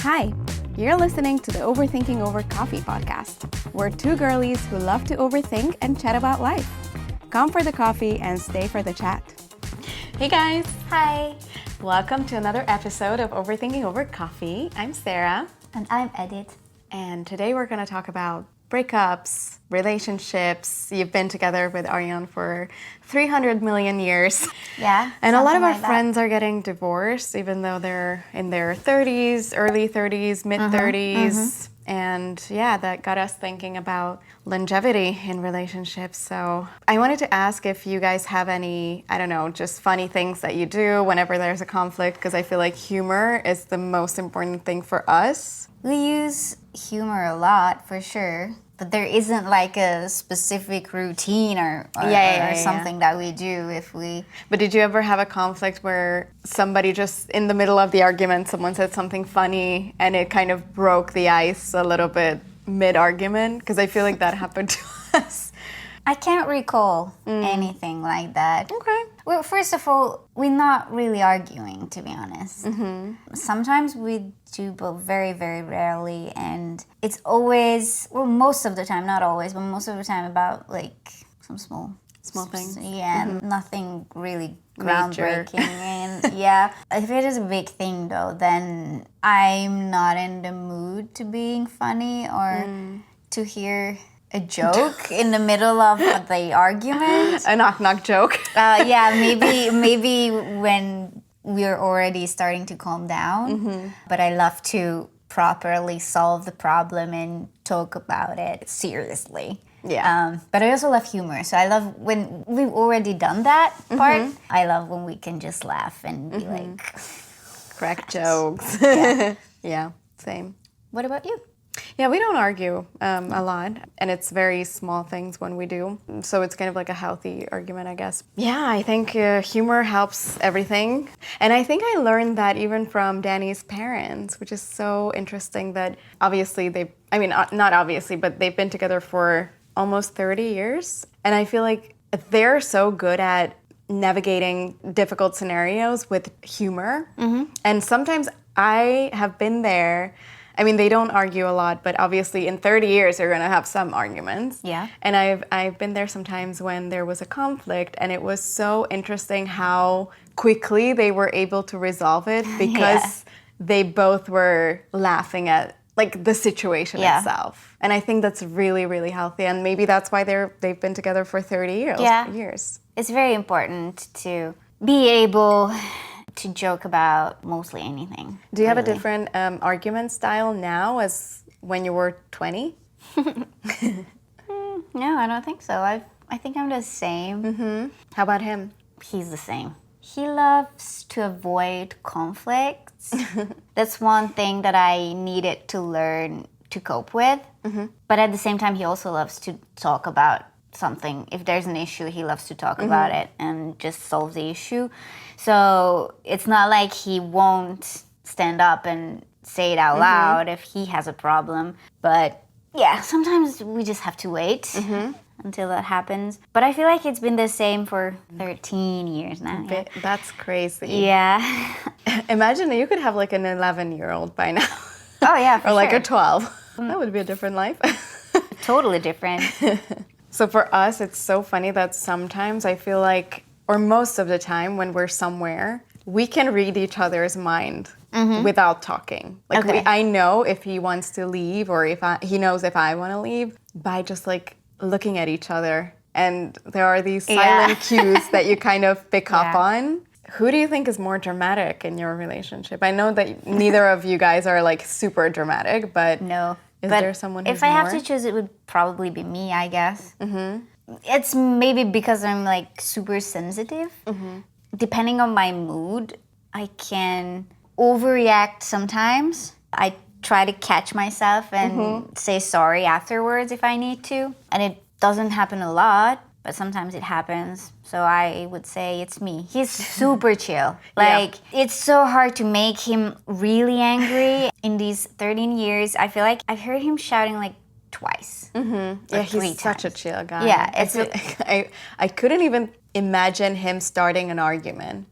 Hi, you're listening to the Overthinking Over Coffee podcast. We're two girlies who love to overthink and chat about life. Come for the coffee and stay for the chat. Hey guys! Hi! Welcome to another episode of Overthinking Over Coffee. I'm Sara. And I'm Edith. And today we're going to talk about breakups, relationships. You've been together with Ariane for 300 million years. Yeah. And a lot of our friends are getting divorced, even though they're in their 30s, early 30s, mid 30s. And yeah, that got us thinking about longevity in relationships. So I wanted to ask if you guys have any, just funny things that you do whenever there's a conflict, because I feel like humor is the most important thing for us. We use humor a lot, for sure. But there isn't like a specific routine or something that we do if we... But did you ever have a conflict where somebody just, in the middle of the argument, someone said something funny and it kind of broke the ice a little bit mid-argument? Because I feel like that happened to us. I can't recall anything like that. Okay. Well, first of all, we're not really arguing, to be honest. Sometimes we do, but very, very rarely. And it's always, well, most of the time, not always, but most of the time about like some small things. Yeah, nothing really groundbreaking. And yeah, if it is a big thing though, then I'm not in the mood to being funny or to hear a joke in the middle of the argument. A knock-knock joke. Maybe when we're already starting to calm down. But I love to properly solve the problem and talk about it seriously. Yeah. But I also love humor. So I love when we've already done that part. I love when we can just laugh and be like... Crack jokes. Yeah, same. What about you? Yeah, we don't argue a lot, and it's very small things when we do. So it's kind of like a healthy argument, I guess. Yeah, I think humor helps everything. And I think I learned that even from Danny's parents, which is so interesting that obviously not obviously, but they've been together for almost 30 years. And I feel like they're so good at navigating difficult scenarios with humor. And sometimes I have been there. I mean, they don't argue a lot, but obviously in 30 years, they're going to have some arguments. Yeah. And I've been there sometimes when there was a conflict, and it was so interesting how quickly they were able to resolve it because they both were laughing at like the situation itself. And I think that's really, really healthy. And maybe that's why they've been together for 30 years. It's very important to be able to joke about mostly anything. Do you have a different argument style now as when you were 20? No, I don't think so. I think I'm the same. How about him? He's the same. He loves to avoid conflicts. That's one thing that I needed to learn to cope with. But at the same time, he also loves to talk about something. If there's an issue, he loves to talk about it and just solve the issue. So it's not like he won't stand up and say it out loud if he has a problem. But yeah, sometimes we just have to wait until that happens. But I feel like it's been the same for 13 years now. Yeah. That's crazy. Yeah. Imagine you could have like an 11-year-old by now. Oh yeah, for Or like sure. a 12. That would be a different life. Totally different. So for us, it's so funny that sometimes I feel like, or most of the time when we're somewhere, we can read each other's mind without talking. Like I know if he wants to leave or if he knows if I want to leave by just like looking at each other. And there are these silent cues that you kind of pick up on. Who do you think is more dramatic in your relationship? I know that neither of you guys are like super dramatic, but... No. Is there someone who's if I have to choose, it would probably be me, I guess. It's maybe because I'm like super sensitive. Depending on my mood, I can overreact sometimes. I try to catch myself and say sorry afterwards if I need to. And it doesn't happen a lot, but sometimes it happens. So I would say it's me. He's super chill. It's so hard to make him really angry. In these 13 years, I feel like I've heard him shouting like twice. Yeah, he's such a chill guy. Yeah, I couldn't even imagine him starting an argument.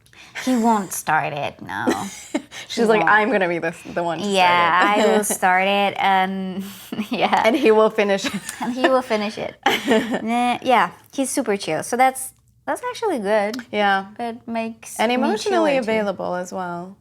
He won't start it, no. She's like, I'm gonna be the one to Yeah, start it. I will start it, and yeah. And he will finish it. And he will finish it. Yeah, he's super chill. So that's actually good. Yeah. It makes And me emotionally chiller, too. available as well.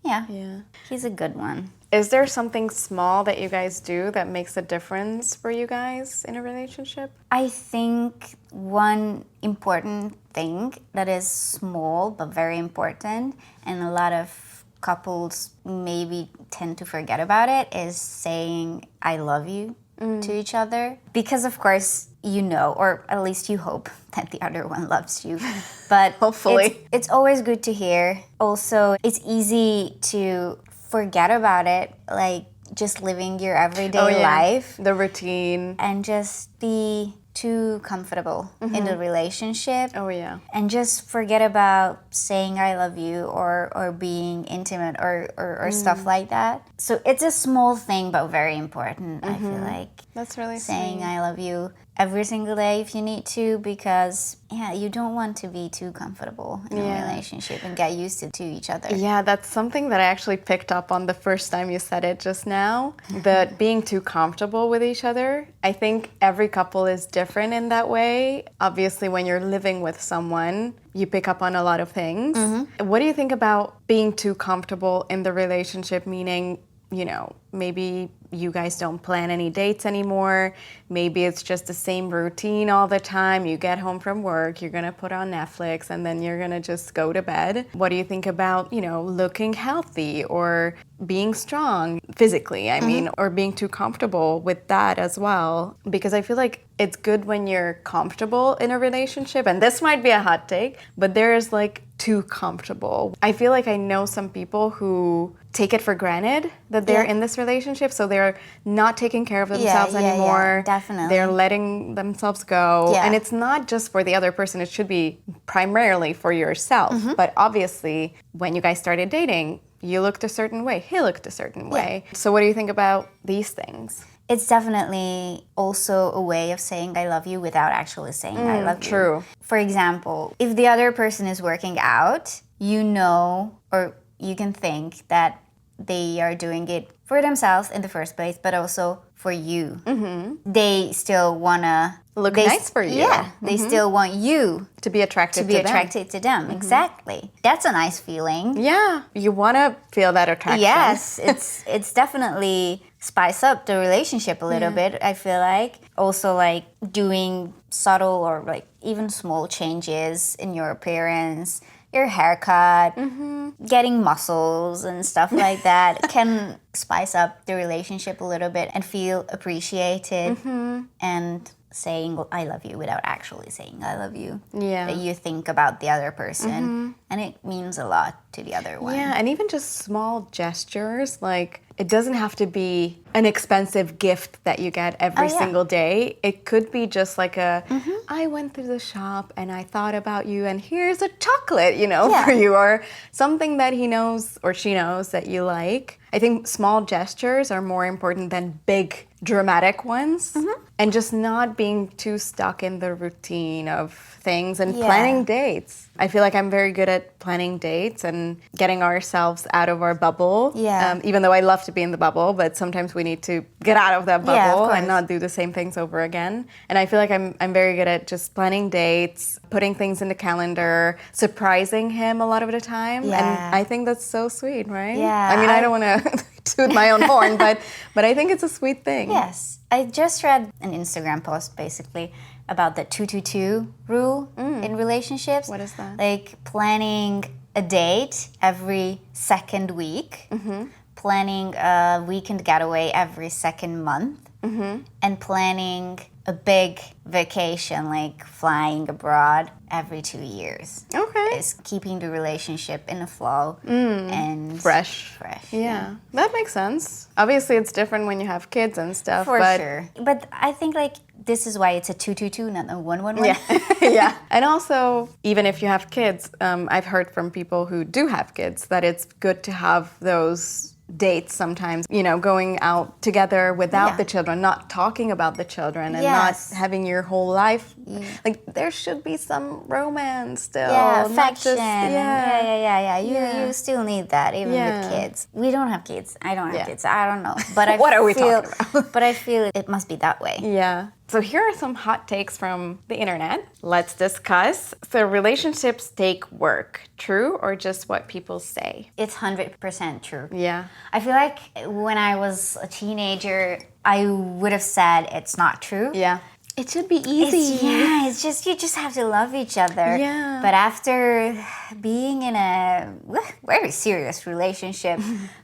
Yeah. Yeah. He's a good one. Is there something small that you guys do that makes a difference for you guys in a relationship? I think one important thing that is small but very important, and a lot of couples maybe tend to forget about it, is saying I love you to each other. Because of course, you know, or at least you hope that the other one loves you. But Hopefully. it's always good to hear. Also, it's easy to forget about it, like just living your everyday life The routine. and just be too comfortable in the relationship. Oh, yeah. And just forget about saying I love you or being intimate or stuff like that. So it's a small thing but very important, I feel like. That's really Saying sweet. I love you every single day if you need to, because you don't want to be too comfortable in a relationship and get used to each other. Yeah, that's something that I actually picked up on the first time you said it just now. That being too comfortable with each other. I think every couple is different in that way. Obviously, when you're living with someone, you pick up on a lot of things. What do you think about being too comfortable in the relationship, meaning, you know, maybe you guys don't plan any dates anymore. Maybe it's just the same routine all the time. You get home from work, you're gonna put on Netflix, and then you're gonna just go to bed. What do you think about, you know, looking healthy or being strong physically, I mean, or being too comfortable with that as well? Because I feel like it's good when you're comfortable in a relationship, and this might be a hot take, but there is like too comfortable. I feel like I know some people who take it for granted that they're in this relationship, so they're not taking care of themselves anymore. Definitely. They're letting themselves go. Yeah. And it's not just for the other person, it should be primarily for yourself. But obviously, when you guys started dating, you looked a certain way, he looked a certain way. So what do you think about these things? It's definitely also a way of saying I love you without actually saying I love you. True. For example, if the other person is working out, you know, or you can think that they are doing it for themselves in the first place, but also for you. They still wanna Look nice for you. Yeah, they still want you To be attracted to be attracted to them. Exactly. That's a nice feeling. Yeah, you want to feel that attraction. Yes, it's definitely spice up the relationship a little bit, I feel like. Also, like doing subtle or like even small changes in your appearance, your haircut, getting muscles and stuff like that can spice up the relationship a little bit and feel appreciated. And saying I love you without actually saying I love you. Yeah. That you think about the other person. And it means a lot to the other one. Yeah, and even just small gestures, like it doesn't have to be an expensive gift that you get every single day. It could be just like I went through the shop and I thought about you and here's a chocolate, you know, for you, or something that he knows or she knows that you like. I think small gestures are more important than big dramatic ones. And just not being too stuck in the routine of things and planning dates. I feel like I'm very good at planning dates and getting ourselves out of our bubble. Yeah. Even though I love to be in the bubble, but sometimes we need to get out of that Yeah, of bubble course. and not do the same things over again. And I feel like I'm very good at just planning dates, putting things in the calendar, surprising him a lot of the time. Yeah. And I think that's so sweet, right? Yeah, I mean, I don't want to toot my own horn, but I think it's a sweet thing. Yes. I just read an Instagram post basically about the 222 rule in relationships. What is that? Like planning a date every second week, planning a weekend getaway every second month, and planning a big vacation like flying abroad every 2 years. Okay. Is keeping the relationship in a flow and Fresh. Yeah. That makes sense. Obviously, it's different when you have kids and stuff. For but sure. But I think like this is why it's a 222, not a 111. Yeah, yeah. And also, even if you have kids, I've heard from people who do have kids that it's good to have those dates sometimes, you know, going out together without the children, not talking about the children and Yes. not having your whole life Like there should be some romance still. Yeah, not affection. just- Yeah. Yeah. You still need that, even Yeah. with kids. We don't have kids. I don't have Yeah. kids. I don't know. But I What are we feel, talking about? But I feel it must be that way. Yeah. So here are some hot takes from the internet. Let's discuss. So relationships take work. True or just what people say? It's 100% true. Yeah. I feel like when I was a teenager, I would have said it's not true. Yeah. It should be easy. It's just you just have to love each other. Yeah. But after being in a very serious relationship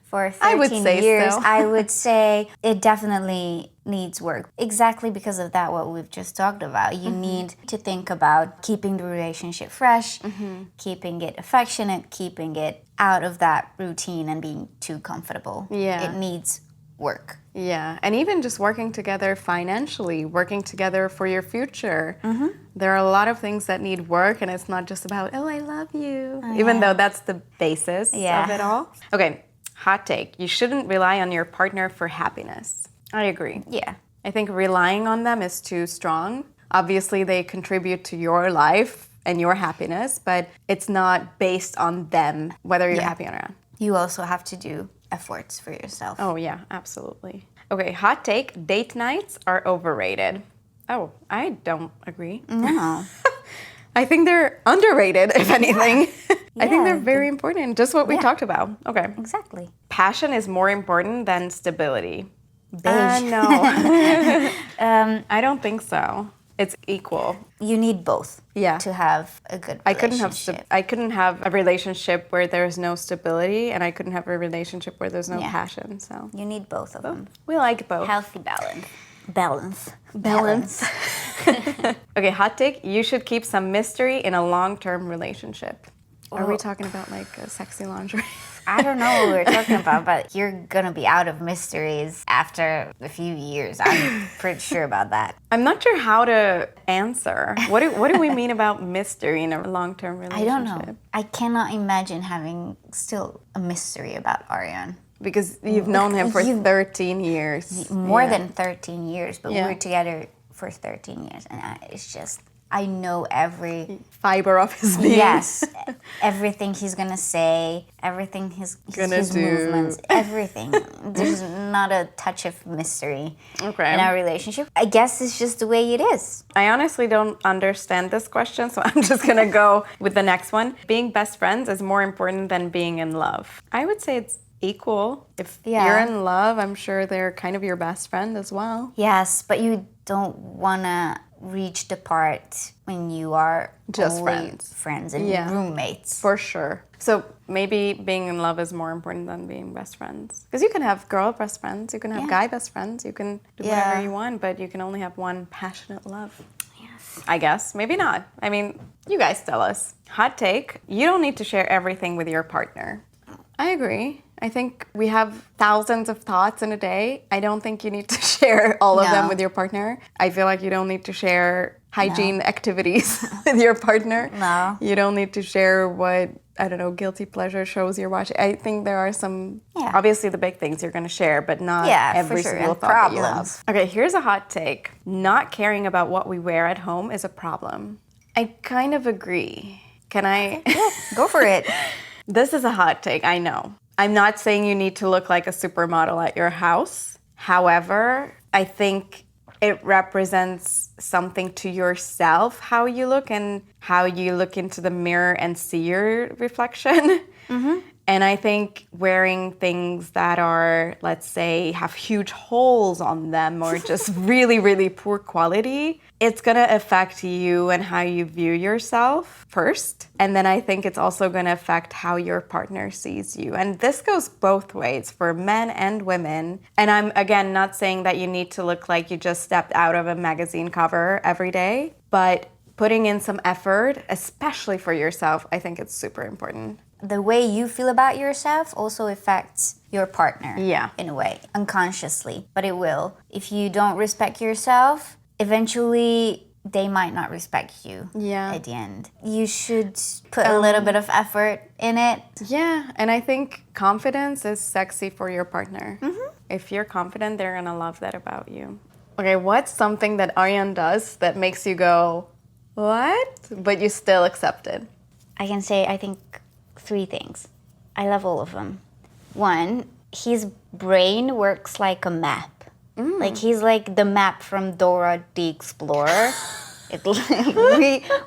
for 13 I would say years, so. I would say it definitely needs work. Exactly because of that, what we've just talked about. You need to think about keeping the relationship fresh, keeping it affectionate, keeping it out of that routine and being too comfortable. Yeah. It needs work. Yeah, and even just working together financially, working together for your future. There are a lot of things that need work, and it's not just about, oh, I love you, even though that's the basis Yeah. of it all. Okay, hot take. You shouldn't rely on your partner for happiness. I agree. Yeah. I think relying on them is too strong. Obviously, they contribute to your life and your happiness, but it's not based on them, whether you're happy or not. You also have to do efforts for yourself. Oh, yeah, absolutely. Okay, hot take. Date nights are overrated. Oh, I don't agree. No. I think they're underrated, if anything. I think Yeah, they're very important, just what we talked about. Okay. Exactly. Passion is more important than stability. Beige. No. I don't think so. It's equal. You need both. Yeah. To have a good I couldn't have relationship. I couldn't have a relationship where there's no stability, and I couldn't have a relationship where there's no Yeah. passion. So You need both of them. we like both. Healthy balance. Balance. Balance. Okay, hot take. You should keep some mystery in a long-term relationship. Are we talking about like a sexy lingerie? I don't know what we're talking about, but you're gonna be out of mysteries after a few years. I'm pretty sure about that. I'm not sure how to answer. What do we mean about mystery in a long-term I relationship? don't know. I cannot imagine having still a mystery about Aryan. Because you've known him for 13 years. More Yeah. than 13 years, but Yeah. we were together for 13 years, and it's just I know every fiber of his being. yes, everything he's gonna say, everything his Gonna do. movements, everything. There's not a touch of mystery Okay. in our relationship. I guess it's just the way it is. I honestly don't understand this question, so I'm just gonna go with the next one. Being best friends is more important than being in love. I would say it's equal. If Yeah. you're in love, I'm sure they're kind of your best friend as well. Yes, but you don't wanna reach the part when you are Just only friends. friends and Yeah. roommates. For sure. So maybe being in love is more important than being best friends. Because you can have girl best friends, you can have guy best friends, you can do whatever Yeah. you want, but you can only have one passionate love. Yes. I guess. Maybe not. I mean, you guys tell us. Hot take. You don't need to share everything with your partner. I agree. I think we have thousands of thoughts in a day. I don't think you need to share all of them No. with your partner. I feel like you don't need to share hygiene activities with your partner. No. You don't need to share what, I don't know, guilty pleasure shows you're watching. I think there are some, Yeah. obviously the big things you're going to share, but not Yeah, for every sure. single And thought that you have. problems. Okay, here's a hot take. Not caring about what we wear at home is a problem. I kind of agree. Can I? Go for it. This is a hot take, I know. I'm not saying you need to look like a supermodel at your house. However, I think it represents something to yourself, how you look and how you look into the mirror and see your reflection. And I think wearing things that are, let's say, have huge holes on them or just really, really poor quality, it's gonna affect you and how you view yourself first. And then I think it's also gonna affect how your partner sees you. And this goes both ways for men and women. And I'm, again, not saying that you need to look like you just stepped out of a magazine cover every day, but putting in some effort, especially for yourself, I think it's super important. The way you feel about yourself also affects your partner. Yeah. In a way, unconsciously, but it will. If you don't respect yourself, eventually they might not respect you. Yeah. At the end, you should put a little bit of effort in it. Yeah, and I think confidence is sexy for your partner. If you're confident, they're gonna love that about you. Okay, what's something that Aryan does that makes you go, What? But you still accepted. I can say, I think, 3 things. I love all of them. 1, his brain works like a map. Like he's like the map from Dora the Explorer.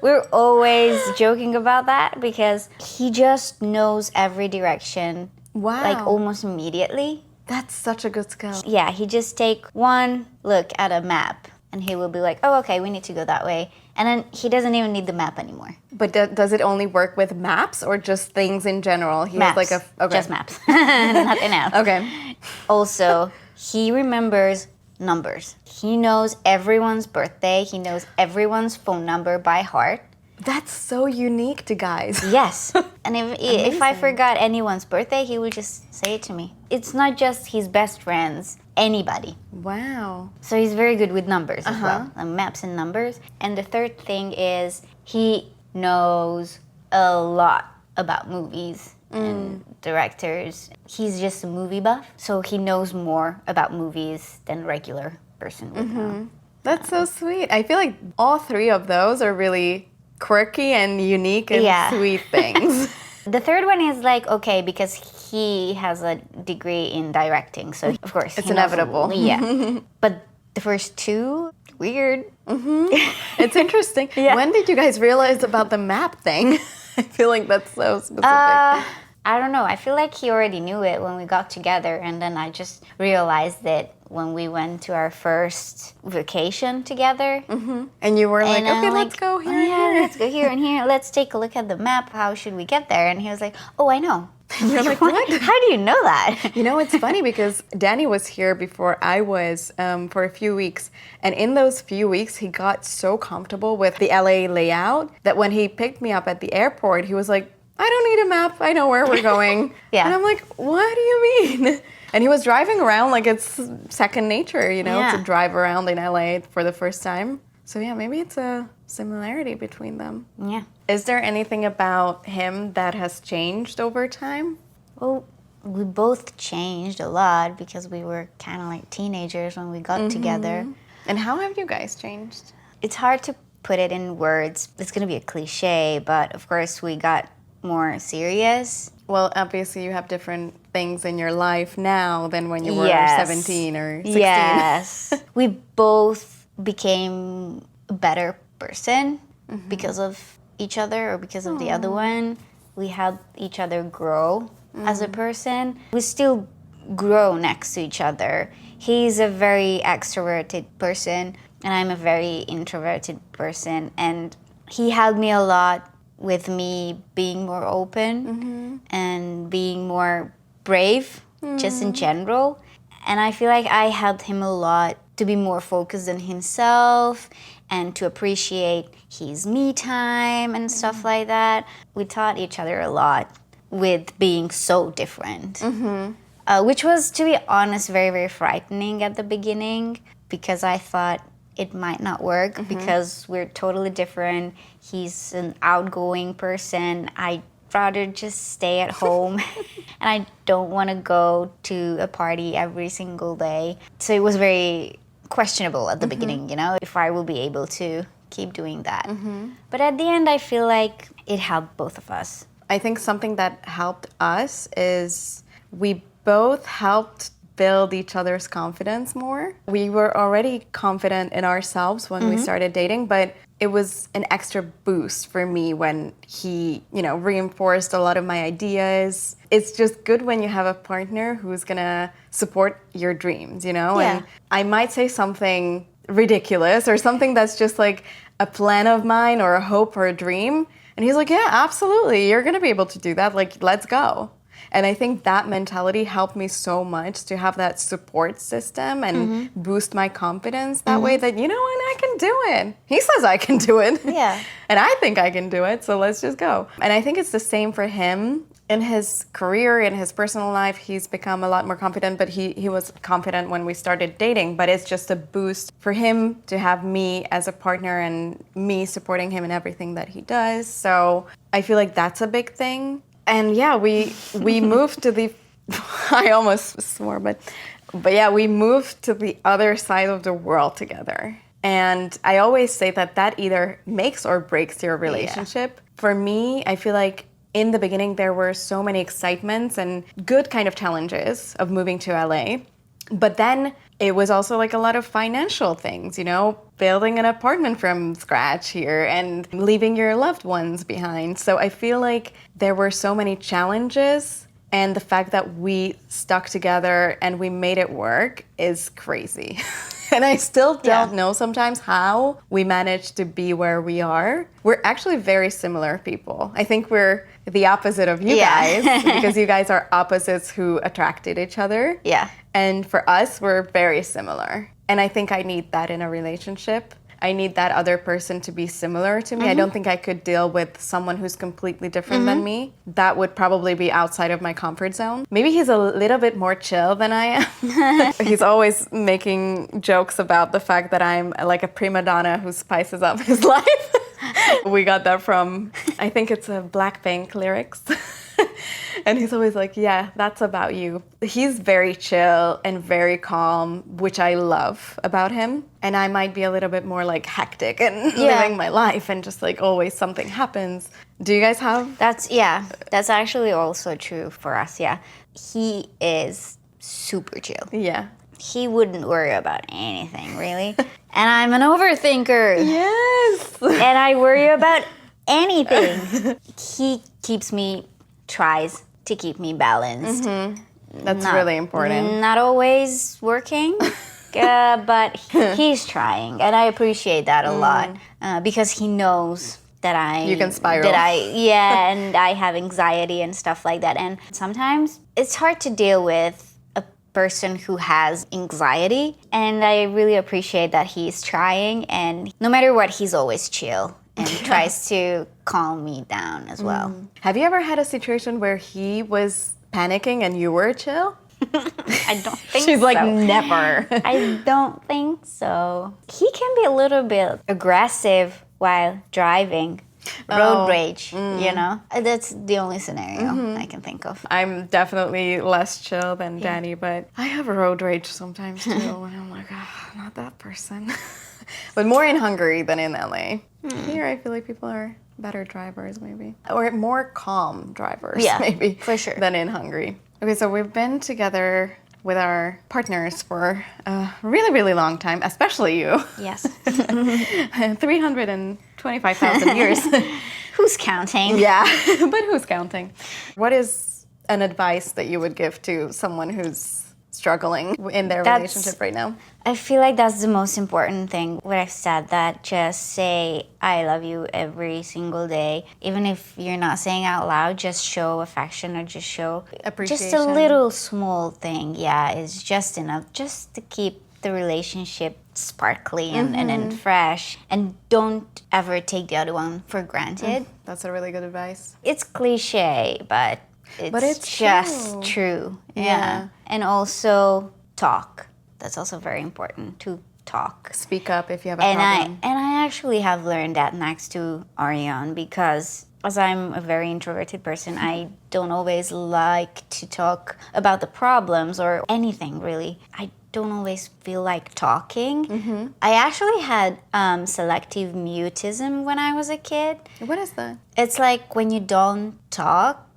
We're always joking about that because he just knows every direction. Wow. Like almost immediately. That's such a good skill. Yeah, he just take one look at a map and he will be like, oh, okay, we need to go that way. And then he doesn't even need the map anymore. But does it only work with maps or just things in general? He Maps. has like a Just maps. Nothing else. Okay. Also, he remembers numbers. He knows everyone's birthday. He knows everyone's phone number by heart. That's so unique to guys. Yes. And if I forgot anyone's birthday, he would just say it to me. It's not just his best friends, anybody. Wow. So he's very good with numbers as well, maps and numbers. And the third thing is he knows a lot about movies and directors. He's just a movie buff, so he knows more about movies than a regular person would know. That's so sweet. I feel like all 3 of those are really quirky and unique and sweet things. The third one is like, okay, because he has a degree in directing, so of course It's he knows inevitable. Yeah. But the first 2, weird. It's interesting. Yeah. When did you guys realize about the map thing? I feel like that's so specific. I don't know. I feel like he already knew it when we got together, and then I just realized that when we went to our first vacation together. And you were like, And I'm okay, like, let's go here. "Oh, yeah, let's go here and here. Let's take a look at the map. How should we get there?" And he was like, "Oh, I know." And you're like, what? How do you know that? You know, it's funny because Danny was here before I was for a few weeks. And in those few weeks, he got so comfortable with the LA layout that when he picked me up at the airport, he was like, I don't need a map. I know where we're going. Yeah. And I'm like, what do you mean? And he was driving around like it's second nature, you know, Yeah. to drive around in LA for the first time. So yeah, maybe it's a similarity between them. Yeah. Is there anything about him that has changed over time? Well, we both changed a lot because we were kind of like teenagers when we got together. And how have you guys changed? It's hard to put it in words. It's going to be a cliche, but of course we got more serious. Well, obviously you have different things in your life now than when you were Yes. 17 or 16. Yes. We both became a better person because of each other or because of the other one. We helped each other grow as a person. We still grow next to each other. He's a very extroverted person and I'm a very introverted person. And he helped me a lot with me being more open and being more brave, just in general. And I feel like I helped him a lot to be more focused on himself and to appreciate his me time and stuff like that. We taught each other a lot with being so different, which was, to be honest, very, very frightening at the beginning because I thought it might not work because we're totally different. He's an outgoing person. I'd rather just stay at home and I don't want to go to a party every single day. So it was very questionable at the beginning, you know, if I will be able to keep doing that. But at the end, I feel like it helped both of us. I think something that helped us is we both helped build each other's confidence more. We were already confident in ourselves when we started dating, but it was an extra boost for me when he, you know, reinforced a lot of my ideas. It's just good when you have a partner who's gonna support your dreams, you know? Yeah. And I might say something ridiculous or something that's just like a plan of mine or a hope or a dream. And he's like, yeah, absolutely. You're gonna be able to do that. Like, let's go. And I think that mentality helped me so much to have that support system and boost my confidence that way that, you know what, I can do it. He says I can do it. Yeah. And I think I can do it, so let's just go. And I think it's the same for him. In his career, in his personal life, he's become a lot more confident, but he was confident when we started dating. But it's just a boost for him to have me as a partner and me supporting him in everything that he does. So I feel like that's a big thing. And yeah, we moved to the, I almost swore, but yeah, we moved to the other side of the world together. And I always say that that either makes or breaks your relationship. For me, I feel like in the beginning there were so many excitements and good kind of challenges of moving to LA. But then it was also like a lot of financial things, you know, building an apartment from scratch here and leaving your loved ones behind. So I feel like there were so many challenges, and the fact that we stuck together and we made it work is crazy. And I still don't know sometimes how we managed to be where we are. We're actually very similar people. I think we're the opposite of you guys, because you guys are opposites who attracted each other. Yeah. And for us, we're very similar. And I think I need that in a relationship. I need that other person to be similar to me. I don't think I could deal with someone who's completely different than me. That would probably be outside of my comfort zone. Maybe he's a little bit more chill than I am. He's always making jokes about the fact that I'm like a prima donna who spices up his life. We got that from, I think it's a Blackpink lyrics. And he's always like, yeah, that's about you. He's very chill and very calm, which I love about him. And I might be a little bit more like hectic and living my life and just like always something happens. Do you guys have? That's actually also true for us, yeah. He is super chill. Yeah. He wouldn't worry about anything, really. And I'm an overthinker. Yes. And I worry about anything. He tries to keep me balanced. That's really important. Not always working, but he's trying. And I appreciate that a lot because he knows that you can spiral. And I have anxiety and stuff like that. And sometimes it's hard to deal with a person who has anxiety. And I really appreciate that he's trying. And no matter what, he's always chill and tries to calm me down as well. Have you ever had a situation where he was panicking and you were chill? I don't think She's so. like, never. I don't think so. He can be a little bit aggressive while driving. Road rage, you know? That's the only scenario I can think of. I'm definitely less chill than Danny, but I have road rage sometimes too. And I'm like, not that person. But more in Hungary than in LA. Here, I feel like people are better drivers, maybe. Or more calm drivers, maybe. For sure. Than in Hungary. Okay, so we've been together with our partners for a really, really long time, especially you. Yes. 325,000 years. Who's counting? Yeah, but who's counting? What is an advice that you would give to someone who's struggling in their relationship right now? I feel like that's the most important thing. What I've said, that just say I love you every single day. Even if you're not saying out loud, just show affection or just show appreciation. Just a little small thing, is just enough just to keep the relationship sparkly and fresh. And don't ever take the other one for granted. That's a really good advice. It's cliche, but it's just true. Yeah. And also talk. That's also very important, to talk. Speak up if you have a problem. And I actually have learned that next to Ariane, because as I'm a very introverted person, I don't always like to talk about the problems or anything, really. I don't always feel like talking. I actually had selective mutism when I was a kid. What is that? It's like when you don't talk,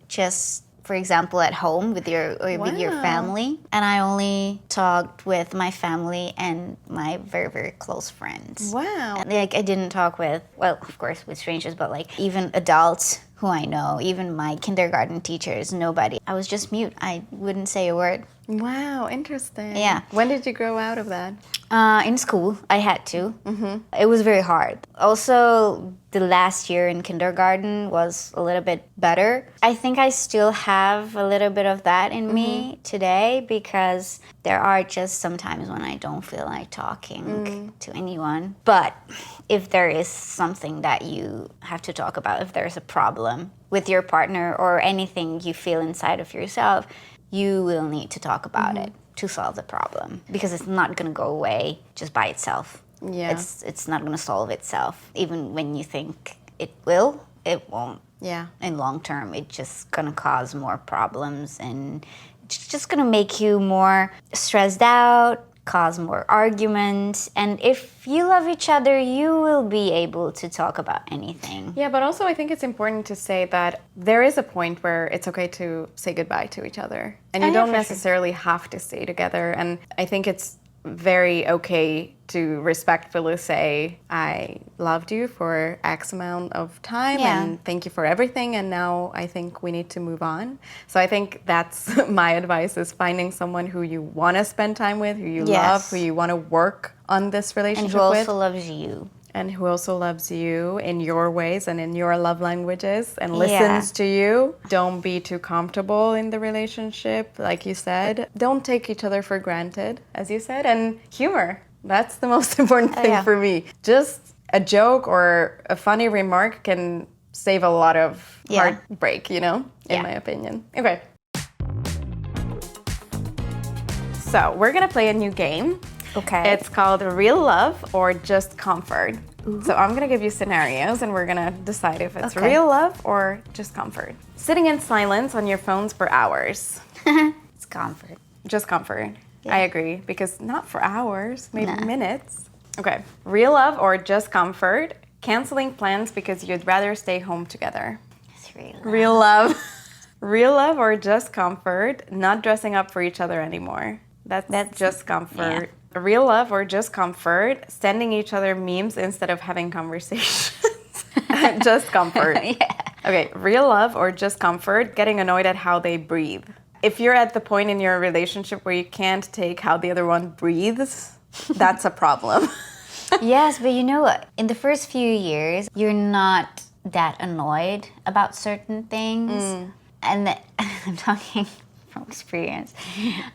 just for example at home with your family, and I only talked with my family and my very, very close friends. Wow. And, like, I didn't talk with, well, of course with strangers, but like even adults who I know, even my kindergarten teachers, nobody. I was just mute. I wouldn't say a word. Wow, interesting. Yeah. When did you grow out of that? In school, I had to. It was very hard. Also, the last year in kindergarten was a little bit better. I think I still have a little bit of that in me today, because there are just some times when I don't feel like talking to anyone. But if there is something that you have to talk about, if there's a problem with your partner or anything you feel inside of yourself, you will need to talk about it to solve the problem, because it's not going to go away just by itself. Yeah. It's not going to solve itself. Even when you think it will, it won't. Yeah. In long term, it's just going to cause more problems, and it's just going to make you more stressed out, cause more arguments. And if you love each other, you will be able to talk about anything. Yeah, but also I think it's important to say that there is a point where it's okay to say goodbye to each other. And you don't necessarily have to stay together. And I think it's very okay to respectfully say, I loved you for X amount of time and thank you for everything, and now I think we need to move on. So I think that's my advice, is finding someone who you want to spend time with, who you love, who you want to work on this relationship with. And who also loves you. And who also loves you in your ways and in your love languages and listens to you. Don't be too comfortable in the relationship, like you said. Don't take each other for granted, as you said. And humor, that's the most important thing for me. Just a joke or a funny remark can save a lot of heartbreak, you know, in my opinion. Okay. So we're gonna play a new game. Okay. It's called Real Love or Just Comfort. So I'm gonna give you scenarios and we're gonna decide if it's real love or just comfort. Sitting in silence on your phones for hours. It's comfort. Just comfort. I agree, because not for hours, maybe minutes. Okay. Real love or just comfort. Canceling plans because you'd rather stay home together. It's real love. Real love. Real love or just comfort. Not dressing up for each other anymore. That's just comfort. Real love or just comfort, sending each other memes instead of having conversations. Just comfort. Okay, real love or just comfort, getting annoyed at how they breathe. If you're at the point in your relationship where you can't take how the other one breathes, that's a problem. Yes, but you know what? In the first few years, you're not that annoyed about certain things. And I'm talking from experience.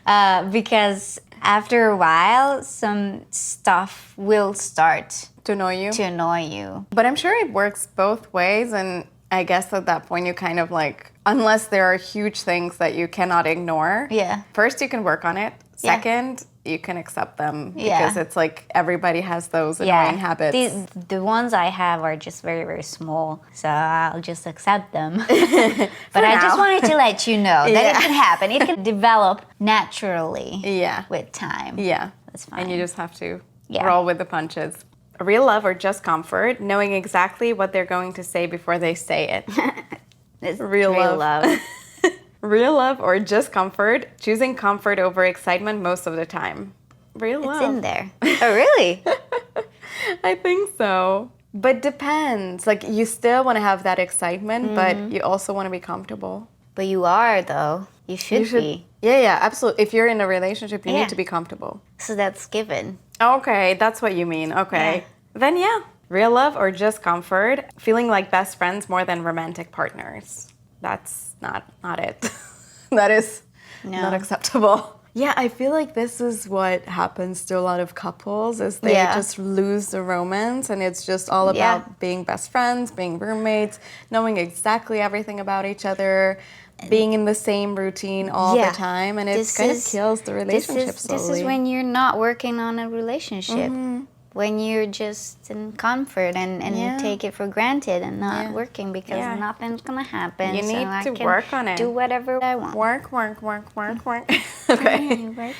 Because after a while, some stuff will start To annoy you? to annoy you. But I'm sure it works both ways, and I guess at that point you kind of like, unless there are huge things that you cannot ignore. Yeah. First, you can work on it. Second, you can accept them because it's like everybody has those annoying habits. The ones I have are just very, very small, so I'll just accept them. But I just wanted to let you know that it can happen. It can develop naturally with time. Yeah. That's fine. And you just have to roll with the punches. Real love or just comfort, knowing exactly what they're going to say before they say it. It's Real love. Real love or just comfort, choosing comfort over excitement most of the time. Real love. It's in there. Oh, really? I think so. But depends. Like, you still want to have that excitement, but you also want to be comfortable. But you are, though. You should be. Yeah, absolutely. If you're in a relationship, you need to be comfortable. So that's given. Okay, that's what you mean. Okay. Then real love or just comfort, feeling like best friends more than romantic partners. That's not it. That is not acceptable. Yeah, I feel like this is what happens to a lot of couples, is they just lose the romance, and it's just all about being best friends, being roommates, knowing exactly everything about each other, being in the same routine all the time, and it kind of kills the relationship slowly. This is when you're not working on a relationship. When you're just in comfort and take it for granted and not working because nothing's gonna happen. You need to work on it. Do whatever I want. Work. Okay. Work.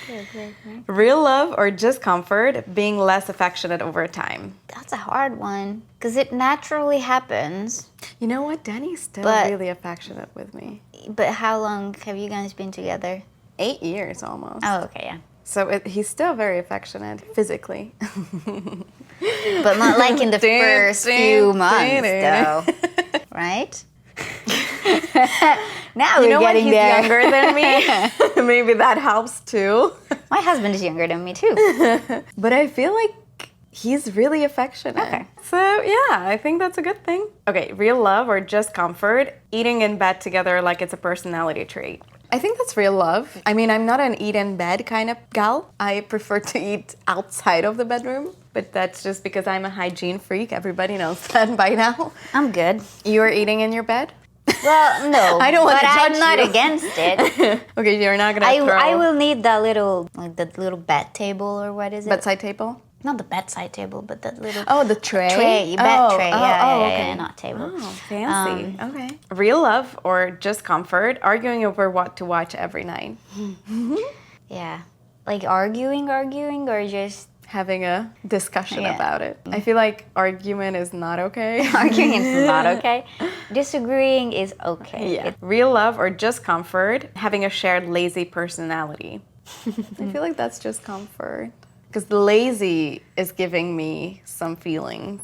Real love or just comfort, being less affectionate over time. That's a hard one because it naturally happens. You know what? Danny's still really affectionate with me. But how long have you guys been together? 8 years almost. Oh, okay, yeah. So he's still very affectionally, physically. But not like in the first few months, though. Right? Now we're getting there. He's younger than me. Maybe that helps too. My husband is younger than me too. But I feel like he's really affectionate. Okay. So yeah, I think that's a good thing. Okay, real love or just comfort, eating in bed together like it's a personality trait. I think that's real love. I mean, I'm not an eat in bed kind of gal. I prefer to eat outside of the bedroom, but that's just because I'm a hygiene freak. Everybody knows that by now. I'm good. You're eating in your bed? Well, no. I don't want to judge I'm not you. against it. Okay, you're not gonna throw... I will need that little, like that little bed table or what is it? Bedside table? Not the bedside table, but that little... Oh, the tray? Tray, bed tray. Okay. Yeah, not table. Oh, fancy. Okay. Real love or just comfort, arguing over what to watch every night. Yeah. Like arguing, or just Having a discussion Yeah. about it. I feel like argument is not okay. arguing is not okay. Disagreeing is okay. Yeah. Real love or just comfort, having a shared lazy personality. I feel like that's just comfort. Because lazy is giving me some feelings.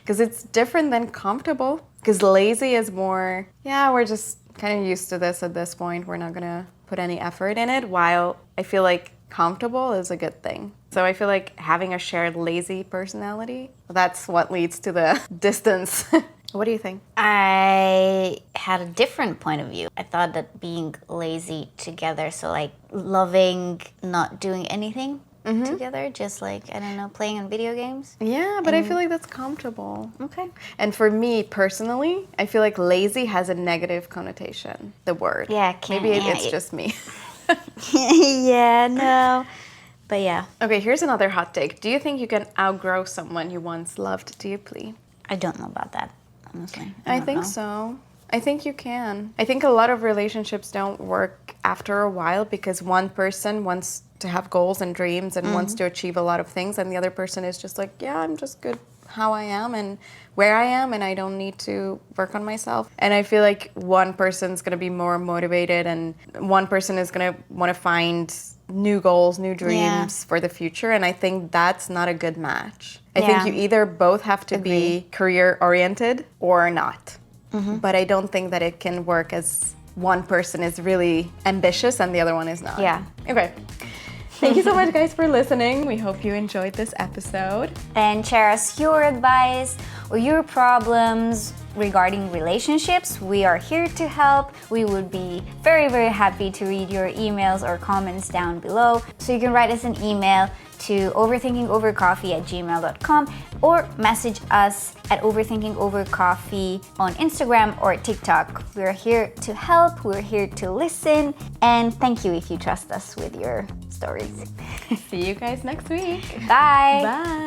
Because it's different than comfortable. Because lazy is more, yeah, we're just kind of used to this at this point. We're not going to put any effort in it. While I feel like comfortable is a good thing. So I feel like having a shared lazy personality, that's what leads to the distance. What do you think? I had a different point of view. I thought that being lazy together, so like loving not doing anything together, just like, I don't know, playing on video games. Yeah, but I feel like that's comfortable. Okay. And for me personally, I feel like lazy has a negative connotation, the word. Yeah, Maybe it's just me. Yeah, no. But yeah, Okay, here's another hot take. Do you think you can outgrow someone you once loved deeply? I don't know about that, honestly. I don't think know. so. I think you can. I think a lot of relationships don't work after a while because one person wants to have goals and dreams and wants to achieve a lot of things, and the other person is just like, yeah, I'm just good how I am and where I am, and I don't need to work on myself. And I feel like one person's gonna be more motivated, and one person is gonna want to find new goals, new dreams for the future, and I think that's not a good match. I think Yeah. you either both have to be career oriented or not. But I don't think that it can work as one person is really ambitious and the other one is not. Yeah. Okay. Thank you so much, guys, for listening. We hope you enjoyed this episode. And share us your advice or your problems regarding relationships. We are here to help. We would be very, very happy to read your emails or comments down below. So you can write us an email to overthinkingovercoffee@gmail.com or message us at overthinkingovercoffee on Instagram or TikTok. We're here to help, we're here to listen, and thank you if you trust us with your stories. See you guys next week. Bye! Bye.